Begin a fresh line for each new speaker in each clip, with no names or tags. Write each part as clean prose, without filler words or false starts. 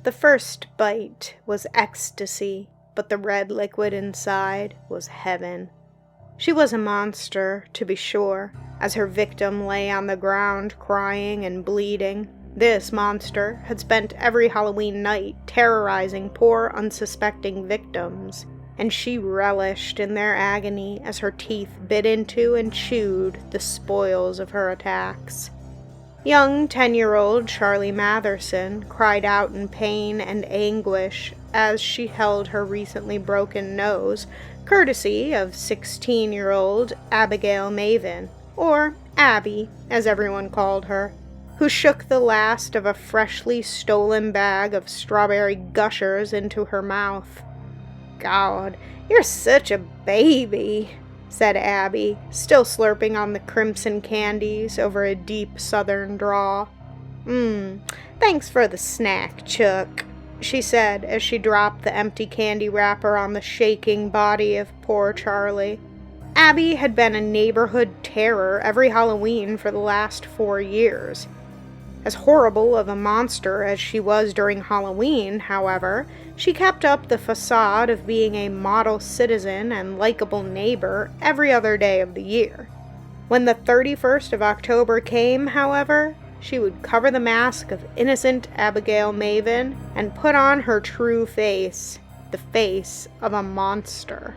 The first bite was ecstasy, but the red liquid inside was heaven. She was a monster, to be sure, as her victim lay on the ground crying and bleeding. This monster had spent every Halloween night terrorizing poor unsuspecting victims, and she relished in their agony as her teeth bit into and chewed the spoils of her attacks. Young 10-year-old Charlie Matherson cried out in pain and anguish as she held her recently broken nose, courtesy of 16-year-old Abigail Maven, or Abby, as everyone called her, who shook the last of a freshly stolen bag of strawberry gushers into her mouth. "God, you're such a baby," said Abby, still slurping on the crimson candies over a deep southern drawl. Thanks for the snack, Chuck," she said as she dropped the empty candy wrapper on the shaking body of poor Charlie. Abby had been a neighborhood terror every Halloween for the last 4 years. As horrible of a monster as she was during Halloween, however, she kept up the facade of being a model citizen and likable neighbor every other day of the year. When the 31st of October came, however, she would cover the mask of innocent Abigail Maven and put on her true face, the face of a monster.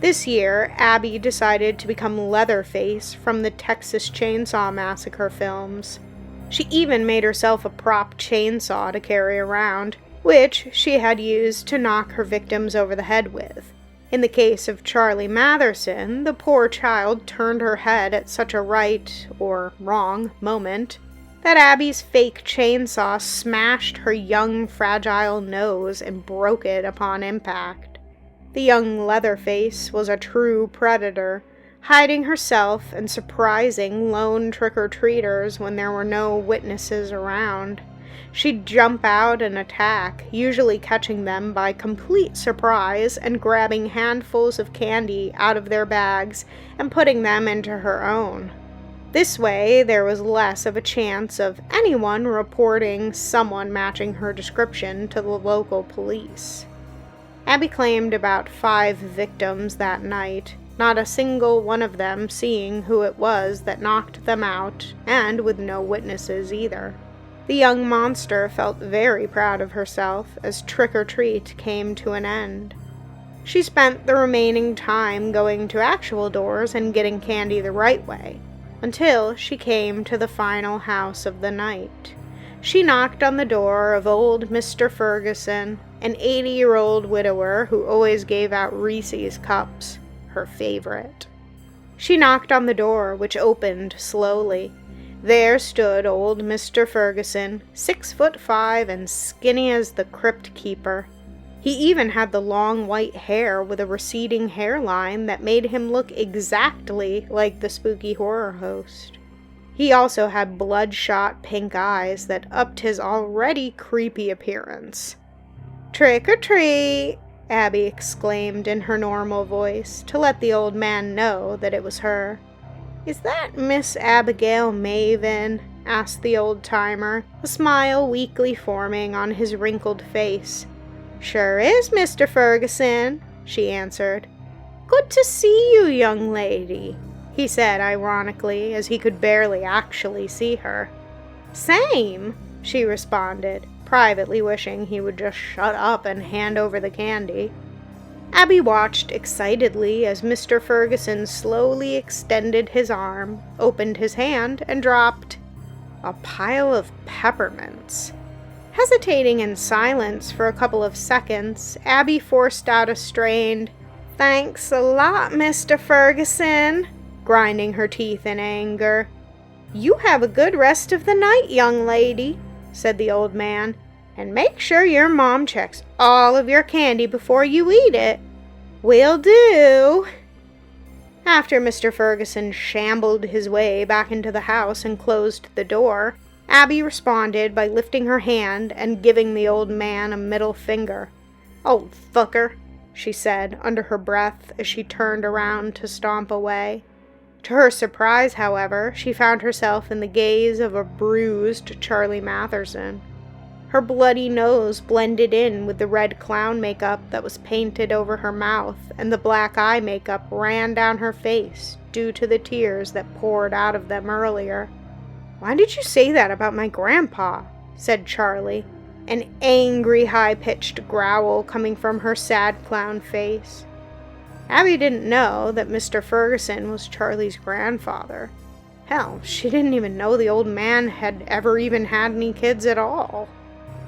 This year, Abby decided to become Leatherface from the Texas Chainsaw Massacre films. She even made herself a prop chainsaw to carry around, which she had used to knock her victims over the head with. In the case of Charlie Matherson, the poor child turned her head at such a right, or wrong, moment, that Abby's fake chainsaw smashed her young, fragile nose and broke it upon impact. The young Leatherface was a true predator, hiding herself and surprising lone trick-or-treaters when there were no witnesses around. She'd jump out and attack, usually catching them by complete surprise and grabbing handfuls of candy out of their bags and putting them into her own. This way, there was less of a chance of anyone reporting someone matching her description to the local police. Abby claimed about 5 victims that night, not a single one of them seeing who it was that knocked them out, and with no witnesses either. The young monster felt very proud of herself as trick-or-treat came to an end. She spent the remaining time going to actual doors and getting candy the right way, until she came to the final house of the night. She knocked on the door of old Mr. Ferguson, an 80-year-old widower who always gave out Reese's cups, her favorite. She knocked on the door, which opened slowly. There stood old Mr. Ferguson, 6'5" and skinny as the crypt keeper. He even had the long white hair with a receding hairline that made him look exactly like the spooky horror host. He also had bloodshot pink eyes that upped his already creepy appearance. "Trick or treat!" Abby exclaimed in her normal voice to let the old man know that it was her. "Is that Miss Abigail Maven?" asked the old-timer, a smile weakly forming on his wrinkled face. "Sure is, Mr. Ferguson," she answered. "Good to see you, young lady," he said ironically, as he could barely actually see her. "Same," she responded, privately wishing he would just shut up and hand over the candy. Abby watched excitedly as Mr. Ferguson slowly extended his arm, opened his hand, and dropped a pile of peppermints. Hesitating in silence for a couple of seconds, Abby forced out a strained, "Thanks a lot, Mr. Ferguson," grinding her teeth in anger. "You have a good rest of the night, young lady," said the old man, "and make sure your mom checks all of your candy before you eat it." "Will do." After Mr. Ferguson shambled his way back into the house and closed the door, Abby responded by lifting her hand and giving the old man a middle finger. "Old fucker," she said under her breath as she turned around to stomp away. To her surprise, however, she found herself in the gaze of a bruised Charlie Matherson. Her bloody nose blended in with the red clown makeup that was painted over her mouth, and the black eye makeup ran down her face due to the tears that poured out of them earlier. "Why did you say that about my grandpa?" said Charlie, an angry, high-pitched growl coming from her sad clown face. Abby didn't know that Mr. Ferguson was Charlie's grandfather. Hell, she didn't even know the old man had ever even had any kids at all.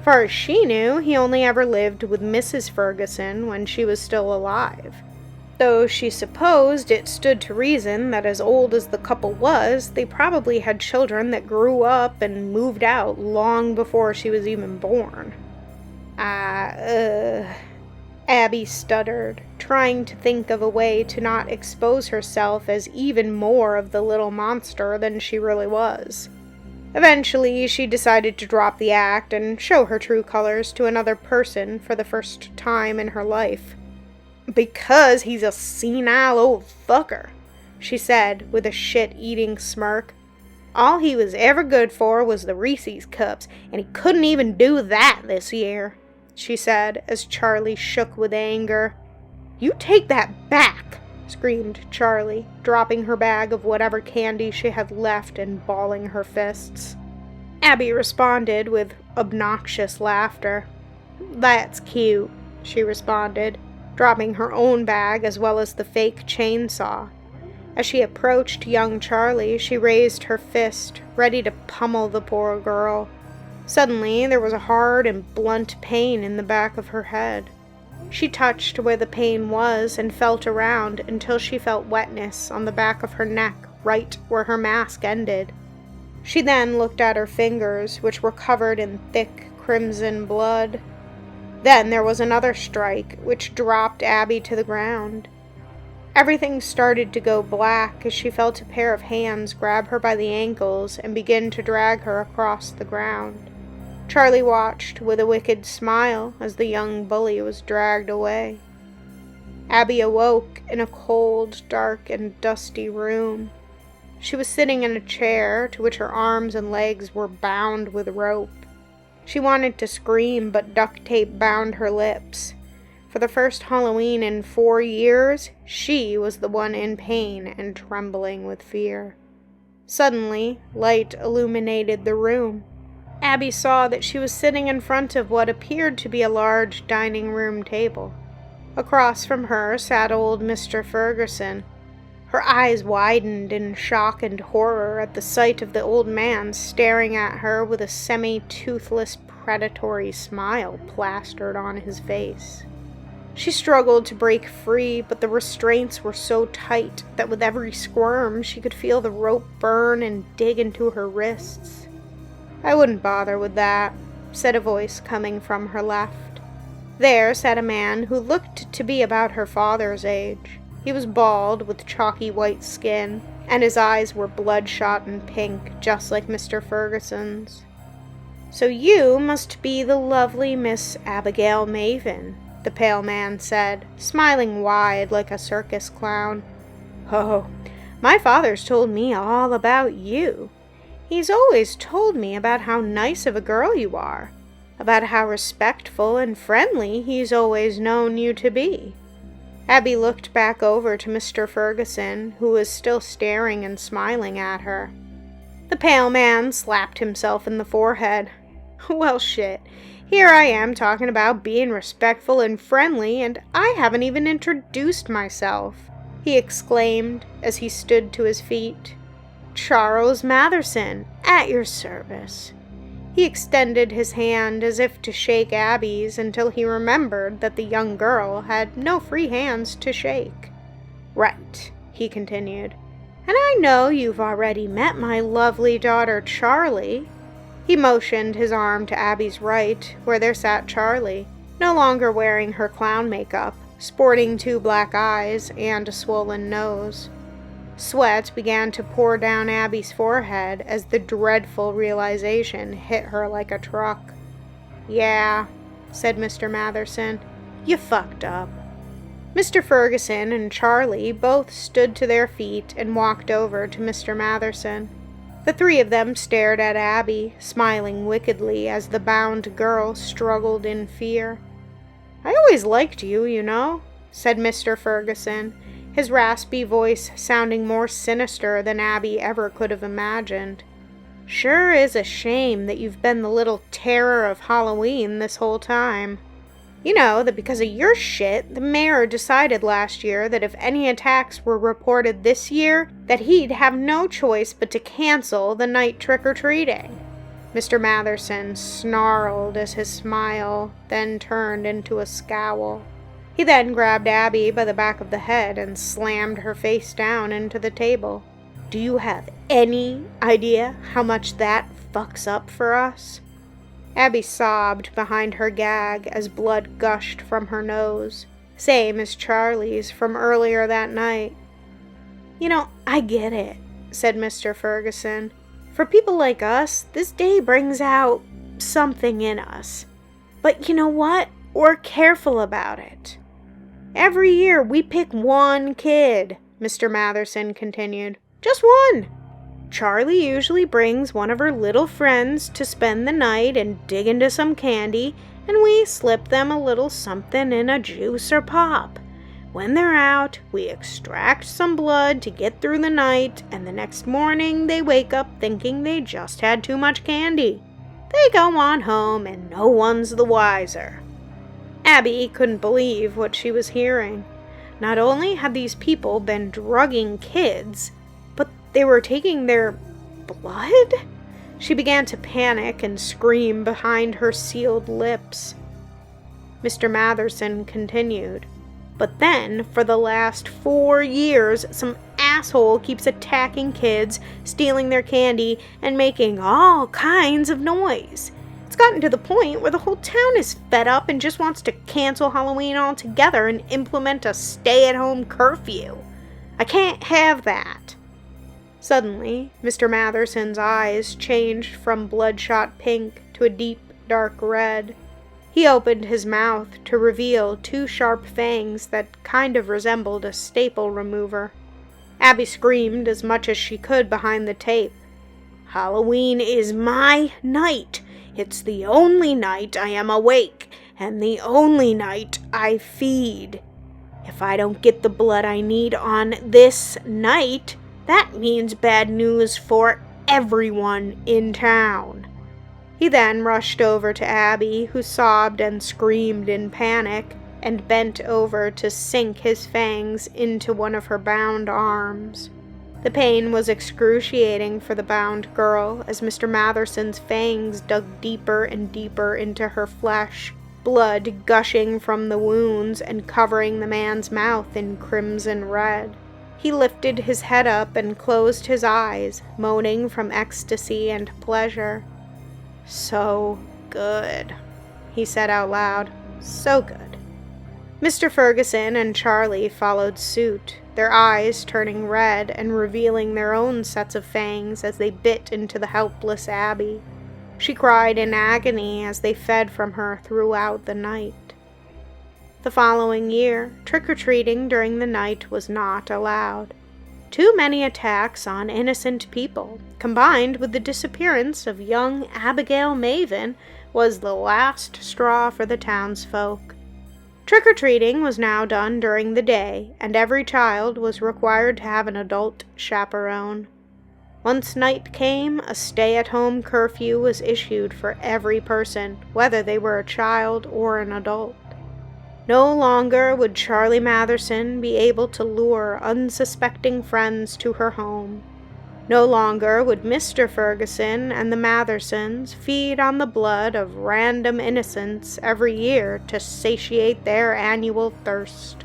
Far as she knew, he only ever lived with Mrs. Ferguson when she was still alive. Though she supposed it stood to reason that as old as the couple was, they probably had children that grew up and moved out long before she was even born. Abby stuttered, trying to think of a way to not expose herself as even more of the little monster than she really was. Eventually, she decided to drop the act and show her true colors to another person for the first time in her life. "Because he's a senile old fucker," she said with a shit-eating smirk. "All he was ever good for was the Reese's cups, and he couldn't even do that this year," she said as Charlie shook with anger. "You take that back!" screamed Charlie, dropping her bag of whatever candy she had left and balling her fists. Abby responded with obnoxious laughter. "That's cute," she responded, dropping her own bag as well as the fake chainsaw. As she approached young Charlie, she raised her fist, ready to pummel the poor girl. Suddenly, there was a hard and blunt pain in the back of her head. She touched where the pain was and felt around until she felt wetness on the back of her neck, right where her mask ended. She then looked at her fingers, which were covered in thick crimson blood. Then there was another strike, which dropped Abby to the ground. Everything started to go black as she felt a pair of hands grab her by the ankles and begin to drag her across the ground. Charlie watched with a wicked smile as the young bully was dragged away. Abby awoke in a cold, dark, and dusty room. She was sitting in a chair to which her arms and legs were bound with rope. She wanted to scream, but duct tape bound her lips. For the first Halloween in 4 years, she was the one in pain and trembling with fear. Suddenly, light illuminated the room. Abby saw that she was sitting in front of what appeared to be a large dining room table. Across from her sat old Mr. Ferguson. Her eyes widened in shock and horror at the sight of the old man staring at her with a semi-toothless predatory smile plastered on his face. She struggled to break free, but the restraints were so tight that with every squirm she could feel the rope burn and dig into her wrists. "I wouldn't bother with that," said a voice coming from her left. There sat a man who looked to be about her father's age. He was bald, with chalky white skin, and his eyes were bloodshot and pink, just like Mr. Ferguson's. "So you must be the lovely Miss Abigail Maven," the pale man said, smiling wide like a circus clown. "Oh, my father's told me all about you. He's always told me about how nice of a girl you are, about how respectful and friendly he's always known you to be." Abby looked back over to Mr. Ferguson, who was still staring and smiling at her. The pale man slapped himself in the forehead. "Well, shit. Here I am talking about being respectful and friendly, and I haven't even introduced myself," he exclaimed as he stood to his feet. "Charles Matherson, at your service." He extended his hand as if to shake Abby's until he remembered that the young girl had no free hands to shake. "Right," he continued. "And I know you've already met my lovely daughter Charlie." He motioned his arm to Abby's right, where there sat Charlie, no longer wearing her clown makeup, sporting 2 black eyes and a swollen nose. Sweat began to pour down Abby's forehead as the dreadful realization hit her like a truck. "Yeah," said Mr. Matherson, "you fucked up." Mr. Ferguson and Charlie both stood to their feet and walked over to Mr. Matherson. The three of them stared at Abby, smiling wickedly as the bound girl struggled in fear. "I always liked you, you know," said Mr. Ferguson, his raspy voice sounding more sinister than Abby ever could have imagined. "Sure is a shame that you've been the little terror of Halloween this whole time. You know that because of your shit, the mayor decided last year that if any attacks were reported this year, that he'd have no choice but to cancel the night trick-or-treating." Mr. Matherson snarled as his smile then turned into a scowl. He then grabbed Abby by the back of the head and slammed her face down into the table. "Do you have any idea how much that fucks up for us?" Abby sobbed behind her gag as blood gushed from her nose, same as Charlie's from earlier that night. "You know, I get it," said Mr. Ferguson. "For people like us, this day brings out something in us. But you know what? We're careful about it. Every year we pick one kid," Mr. Matherson continued. "Just one. Charlie usually brings one of her little friends to spend the night and dig into some candy, and we slip them a little something in a juice or pop. When they're out, we extract some blood to get through the night, and the next morning they wake up thinking they just had too much candy. They go on home, and no one's the wiser." Abby couldn't believe what she was hearing. Not only had these people been drugging kids, but they were taking their blood? She began to panic and scream behind her sealed lips. Mr. Matherson continued. "But then, for the last 4 years, some asshole keeps attacking kids, stealing their candy, and making all kinds of noise. It's gotten to the point where the whole town is fed up and just wants to cancel Halloween altogether and implement a stay-at-home curfew. I can't have that." Suddenly, Mr. Matherson's eyes changed from bloodshot pink to a deep, dark red. He opened his mouth to reveal 2 sharp fangs that kind of resembled a staple remover. Abby screamed as much as she could behind the tape. "Halloween is my night. It's the only night I am awake, and the only night I feed. If I don't get the blood I need on this night, that means bad news for everyone in town." He then rushed over to Abby, who sobbed and screamed in panic, and bent over to sink his fangs into one of her bound arms. The pain was excruciating for the bound girl as Mr. Matherson's fangs dug deeper and deeper into her flesh, blood gushing from the wounds and covering the man's mouth in crimson red. He lifted his head up and closed his eyes, moaning from ecstasy and pleasure. "So good," he said out loud. "So good." Mr. Ferguson and Charlie followed suit, their eyes turning red and revealing their own sets of fangs as they bit into the helpless Abby. She cried in agony as they fed from her throughout the night. The following year, trick-or-treating during the night was not allowed. Too many attacks on innocent people, combined with the disappearance of young Abigail Maven, was the last straw for the townsfolk. Trick-or-treating was now done during the day, and every child was required to have an adult chaperone. Once night came, a stay-at-home curfew was issued for every person, whether they were a child or an adult. No longer would Charlie Matherson be able to lure unsuspecting friends to her home. No longer would Mr. Ferguson and the Mathersons feed on the blood of random innocents every year to satiate their annual thirst.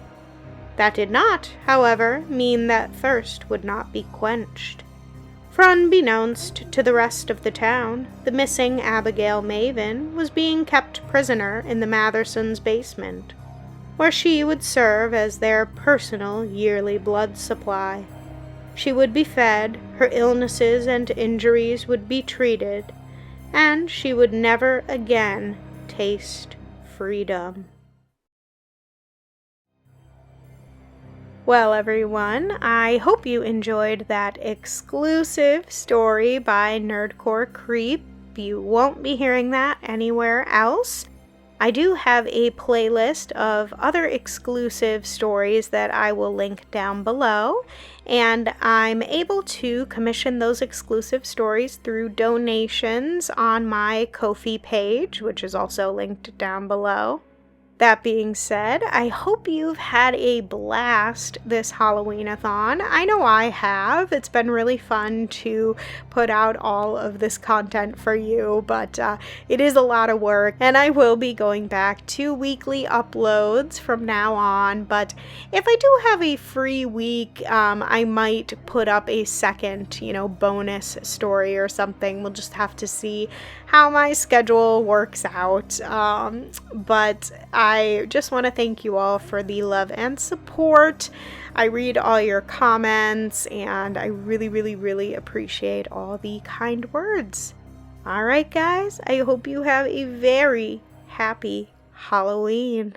That did not, however, mean that thirst would not be quenched. For unbeknownst to the rest of the town, the missing Abigail Maven was being kept prisoner in the Mathersons' basement, where she would serve as their personal yearly blood supply. She would be fed, her illnesses and injuries would be treated, and she would never again taste freedom. Well, everyone, I hope you enjoyed that exclusive story by Nerdcore Creep. You won't be hearing that anywhere else. I do have a playlist of other exclusive stories that I will link down below, and I'm able to commission those exclusive stories through donations on my Ko-fi page, which is also linked down below. That being said, I hope you've had a blast this Halloween-A-Thon. I know I have. It's been really fun to put out all of this content for you, but it is a lot of work, and I will be going back to weekly uploads from now on. But if I do have a free week, I might put up a second, bonus story or something. We'll just have to see how my schedule works out. But I just want to thank you all for the love and support. I read all your comments, and I really, really, really appreciate all the kind words. All right, guys, I hope you have a very happy Halloween.